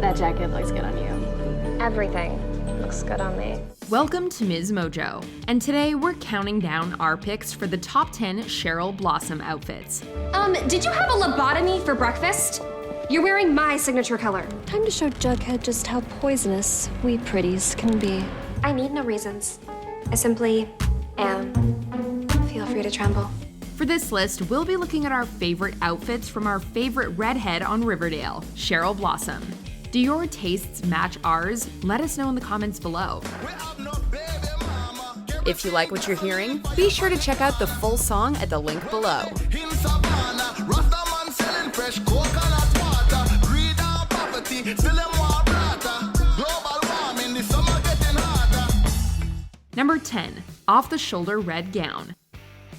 That jacket looks good on you. Everything looks good on me. Welcome to MsMojo, and today we're counting down our picks for the top 10 Cheryl Blossom outfits. Did you have a lobotomy for breakfast? You're wearing my signature color. Time to show Jughead just how poisonous we pretties can be. I need no reasons. I simply am. Feel free to tremble. For this list, we'll be looking at our favorite outfits from our favorite redhead on Riverdale, Cheryl Blossom. Do your tastes match ours? Let us know in the comments below. If you like what you're hearing, be sure to check out the full song at the link below. Number 10, off-the-shoulder red gown.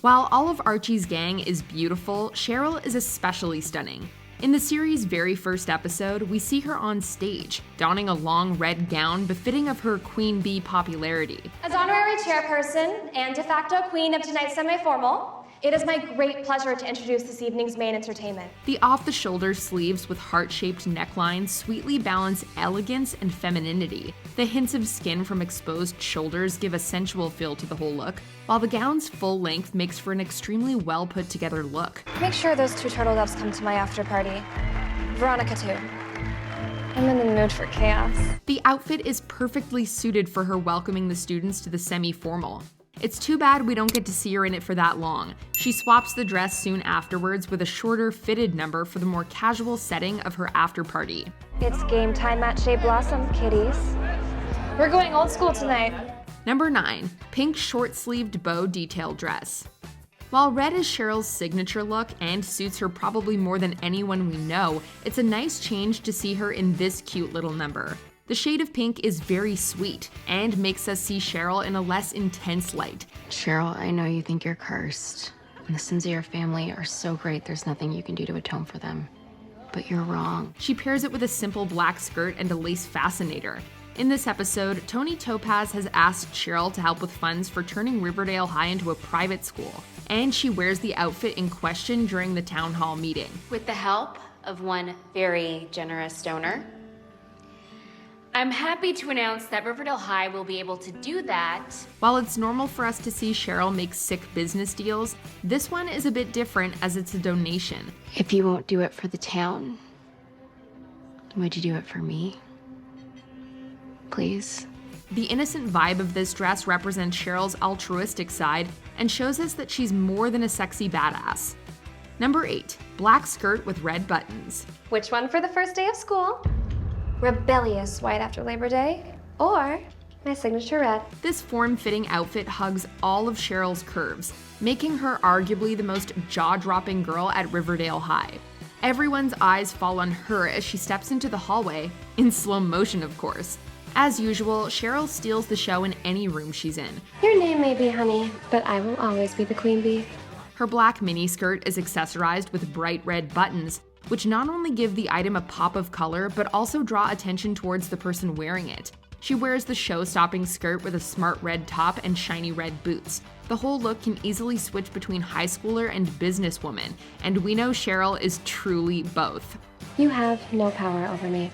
While all of Archie's gang is beautiful, Cheryl is especially stunning. In the series' very first episode, we see her on stage, donning a long red gown befitting of her queen bee popularity. As honorary chairperson and de facto queen of tonight's semi-formal, it is my great pleasure to introduce this evening's main entertainment. The off-the-shoulder sleeves with heart-shaped necklines sweetly balance elegance and femininity. The hints of skin from exposed shoulders give a sensual feel to the whole look, while the gown's full length makes for an extremely well-put-together look. Make sure those two turtle doves come to my after party. Veronica too. I'm in the mood for chaos. The outfit is perfectly suited for her welcoming the students to the semi-formal. It's too bad we don't get to see her in it for that long. She swaps the dress soon afterwards with a shorter fitted number for the more casual setting of her after party. It's game time at Chez Blossom, kiddies. We're going old school tonight. Number 9, pink short-sleeved bow detail dress. While red is Cheryl's signature look and suits her probably more than anyone we know, it's a nice change to see her in this cute little number. The shade of pink is very sweet and makes us see Cheryl in a less intense light. Cheryl, I know you think you're cursed, and the sins of your family are so great there's nothing you can do to atone for them. But you're wrong. She pairs it with a simple black skirt and a lace fascinator. In this episode, Tony Topaz has asked Cheryl to help with funds for turning Riverdale High into a private school, and she wears the outfit in question during the town hall meeting. With the help of one very generous donor, I'm happy to announce that Riverdale High will be able to do that. While it's normal for us to see Cheryl make sick business deals, this one is a bit different as it's a donation. If you won't do it for the town, would you do it for me? Please? The innocent vibe of this dress represents Cheryl's altruistic side and shows us that she's more than a sexy badass. Number 8, black skirt with red buttons. Which one for the first day of school? Rebellious white after Labor Day, or my signature red. This form-fitting outfit hugs all of Cheryl's curves, making her arguably the most jaw-dropping girl at Riverdale High. Everyone's eyes fall on her as she steps into the hallway, in slow motion of course. As usual, Cheryl steals the show in any room she's in. Your name may be Honey, but I will always be the queen bee. Her black miniskirt is accessorized with bright red buttons, which not only give the item a pop of color, but also draw attention towards the person wearing it. She wears the show-stopping skirt with a smart red top and shiny red boots. The whole look can easily switch between high schooler and businesswoman, and we know Cheryl is truly both. You have no power over me.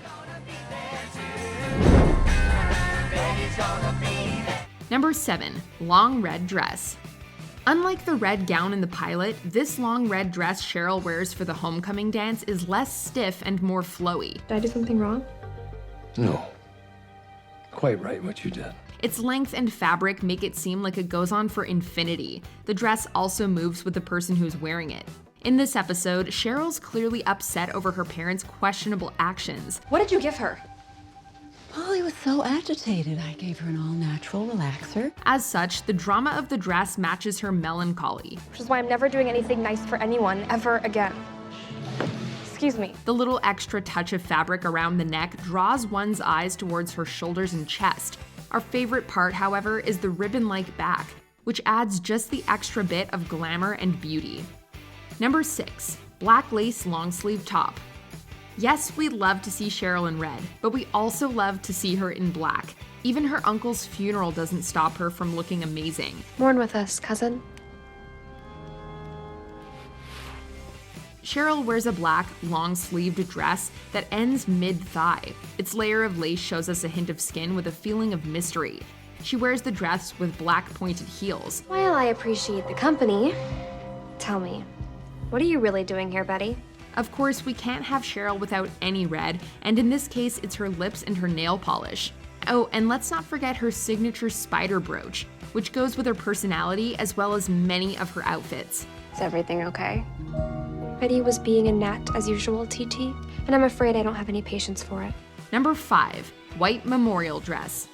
Number 7, long red dress. Unlike the red gown in the pilot, this long red dress Cheryl wears for the homecoming dance is less stiff and more flowy. Did I do something wrong? No. Quite right what you did. Its length and fabric make it seem like it goes on for infinity. The dress also moves with the person who's wearing it. In this episode, Cheryl's clearly upset over her parents' questionable actions. What did you give her? Polly was so agitated, I gave her an all-natural relaxer. As such, the drama of the dress matches her melancholy. Which is why I'm never doing anything nice for anyone ever again. Excuse me. The little extra touch of fabric around the neck draws one's eyes towards her shoulders and chest. Our favorite part, however, is the ribbon-like back, which adds just the extra bit of glamour and beauty. Number 6, black lace long sleeve top. Yes, we love to see Cheryl in red, but we also love to see her in black. Even her uncle's funeral doesn't stop her from looking amazing. Mourn with us, cousin. Cheryl wears a black, long-sleeved dress that ends mid-thigh. Its layer of lace shows us a hint of skin with a feeling of mystery. She wears the dress with black pointed heels. While I appreciate the company, tell me, what are you really doing here, Betty? Of course, we can't have Cheryl without any red, and in this case, it's her lips and her nail polish. Oh, and let's not forget her signature spider brooch, which goes with her personality as well as many of her outfits. Is everything okay? Betty was being a gnat as usual, TT, and I'm afraid I don't have any patience for it. Number 5, white memorial dress.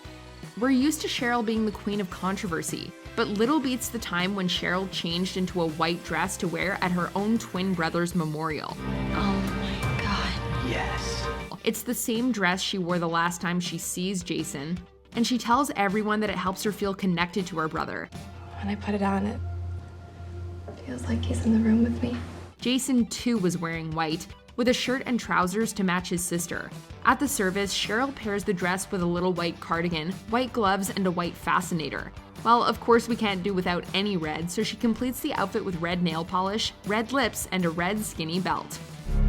We're used to Cheryl being the queen of controversy, but little beats the time when Cheryl changed into a white dress to wear at her own twin brother's memorial. Oh my God. Yes. It's the same dress she wore the last time she sees Jason, and she tells everyone that it helps her feel connected to her brother. When I put it on, it feels like he's in the room with me. Jason too was wearing white, with a shirt and trousers to match his sister. At the service, Cheryl pairs the dress with a little white cardigan, white gloves, and a white fascinator. Well, of course we can't do without any red, so she completes the outfit with red nail polish, red lips, and a red skinny belt.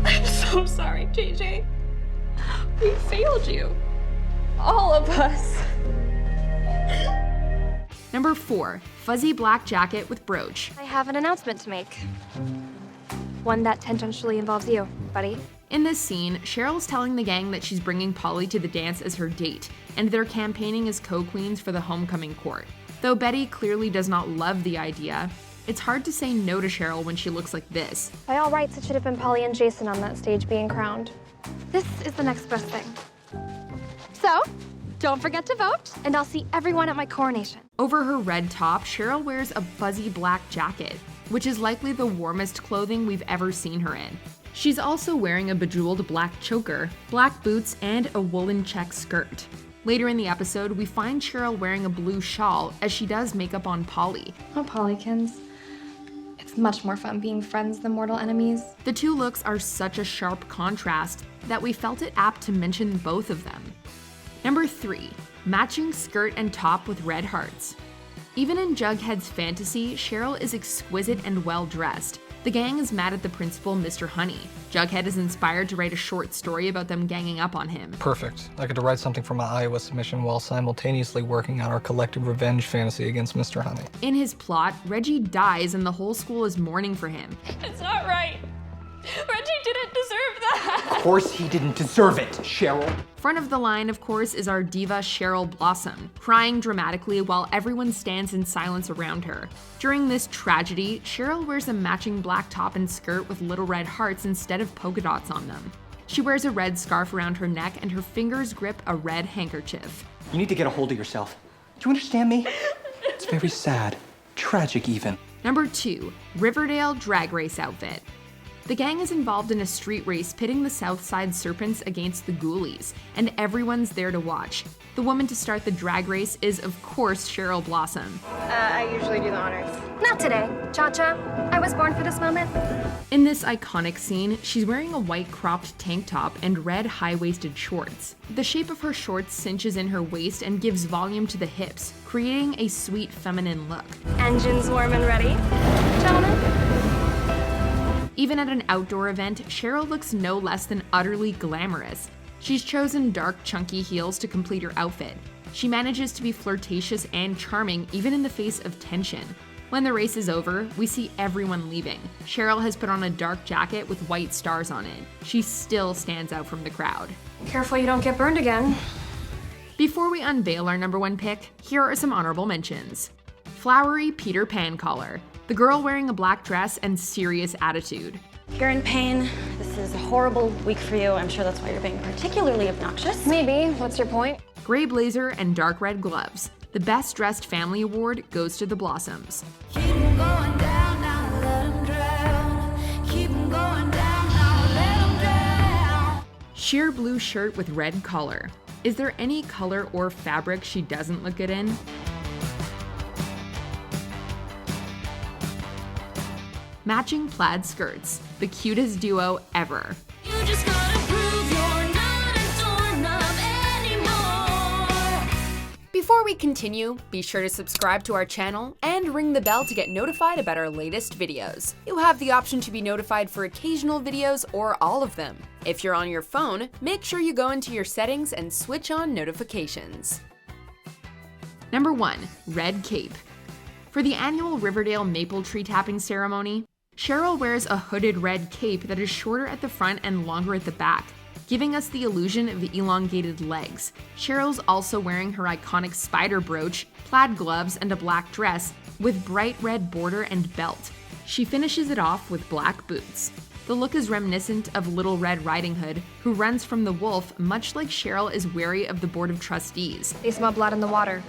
I'm so sorry, JJ. We failed you. All of us. Number 4, fuzzy black jacket with brooch. I have an announcement to make. One that tangentially involves you, buddy. In this scene, Cheryl's telling the gang that she's bringing Polly to the dance as her date, and they're campaigning as co-queens for the homecoming court. Though Betty clearly does not love the idea, it's hard to say no to Cheryl when she looks like this. By all rights, it should have been Polly and Jason on that stage being crowned. This is the next best thing. So, don't forget to vote, and I'll see everyone at my coronation. Over her red top, Cheryl wears a fuzzy black jacket, which is likely the warmest clothing we've ever seen her in. She's also wearing a bejeweled black choker, black boots, and a woolen check skirt. Later in the episode, we find Cheryl wearing a blue shawl as she does makeup on Polly. Oh, Pollykins. It's much more fun being friends than mortal enemies. The two looks are such a sharp contrast that we felt it apt to mention both of them. Number 3, matching skirt and top with red hearts. Even in Jughead's fantasy, Cheryl is exquisite and well-dressed. The gang is mad at the principal, Mr. Honey. Jughead is inspired to write a short story about them ganging up on him. Perfect. I get to write something for my Iowa submission while simultaneously working on our collective revenge fantasy against Mr. Honey. In his plot, Reggie dies and the whole school is mourning for him. It's not right. Reggie didn't deserve that. Of course he didn't deserve it, Cheryl. Front of the line, of course, is our diva Cheryl Blossom, crying dramatically while everyone stands in silence around her. During this tragedy, Cheryl wears a matching black top and skirt with little red hearts instead of polka dots on them. She wears a red scarf around her neck and her fingers grip a red handkerchief. You need to get a hold of yourself. Do you understand me? It's very sad. Tragic even. Number 2, Riverdale drag race outfit. The gang is involved in a street race pitting the Southside Serpents against the Ghoulies, and everyone's there to watch. The woman to start the drag race is, of course, Cheryl Blossom. I usually do the honors. Not today, Cha-Cha. I was born for this moment. In this iconic scene, she's wearing a white cropped tank top and red high-waisted shorts. The shape of her shorts cinches in her waist and gives volume to the hips, creating a sweet feminine look. Engines warm and ready, gentlemen? Even at an outdoor event, Cheryl looks no less than utterly glamorous. She's chosen dark, chunky heels to complete her outfit. She manages to be flirtatious and charming even in the face of tension. When the race is over, we see everyone leaving. Cheryl has put on a dark jacket with white stars on it. She still stands out from the crowd. Careful you don't get burned again. Before we unveil our number 1 pick, here are some honorable mentions. Flowery Peter Pan collar. The girl wearing a black dress and serious attitude. You're in pain. This is a horrible week for you. I'm sure that's why you're being particularly obnoxious. Maybe. What's your point? Gray blazer and dark red gloves. The Best Dressed Family Award goes to the Blossoms. Keep 'em going down, now let 'em drown. Keep 'em going down, now let 'em drown. Sheer blue shirt with red collar. Is there any color or fabric she doesn't look good in? Matching plaid skirts, the cutest duo ever. You just gotta prove you're not a doorknob anymore. Before Before we continue, be sure to subscribe to our channel and ring the bell to get notified about our latest videos. You have the option to be notified for occasional videos or all of them. If you're on your phone, make sure you go into your settings and switch on notifications. Number 1. Red Cape. For the annual Riverdale maple tree tapping ceremony, Cheryl wears a hooded red cape that is shorter at the front and longer at the back, giving us the illusion of the elongated legs. Cheryl's also wearing her iconic spider brooch, plaid gloves, and a black dress with bright red border and belt. She finishes it off with black boots. The look is reminiscent of Little Red Riding Hood, who runs from the wolf, much like Cheryl is wary of the Board of Trustees. They smell blood in the water.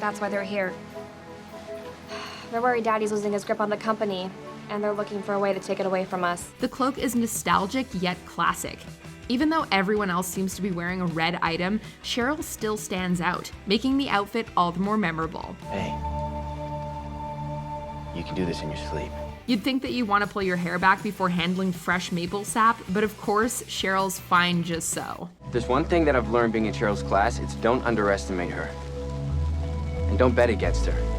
That's why they're here. They're worried Daddy's losing his grip on the company, and they're looking for a way to take it away from us. The cloak is nostalgic yet classic. Even though everyone else seems to be wearing a red item, Cheryl still stands out, making the outfit all the more memorable. Hey, you can do this in your sleep. You'd think that you want to pull your hair back before handling fresh maple sap, but of course, Cheryl's fine just so. There's one thing that I've learned being in Cheryl's class, it's don't underestimate her. And don't bet against her.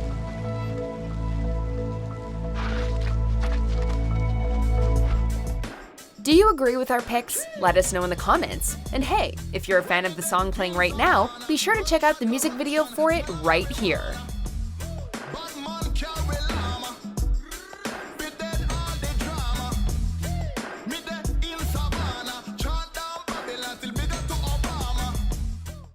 Do you agree with our picks? Let us know in the comments. And hey, if you're a fan of the song playing right now, be sure to check out the music video for it right here.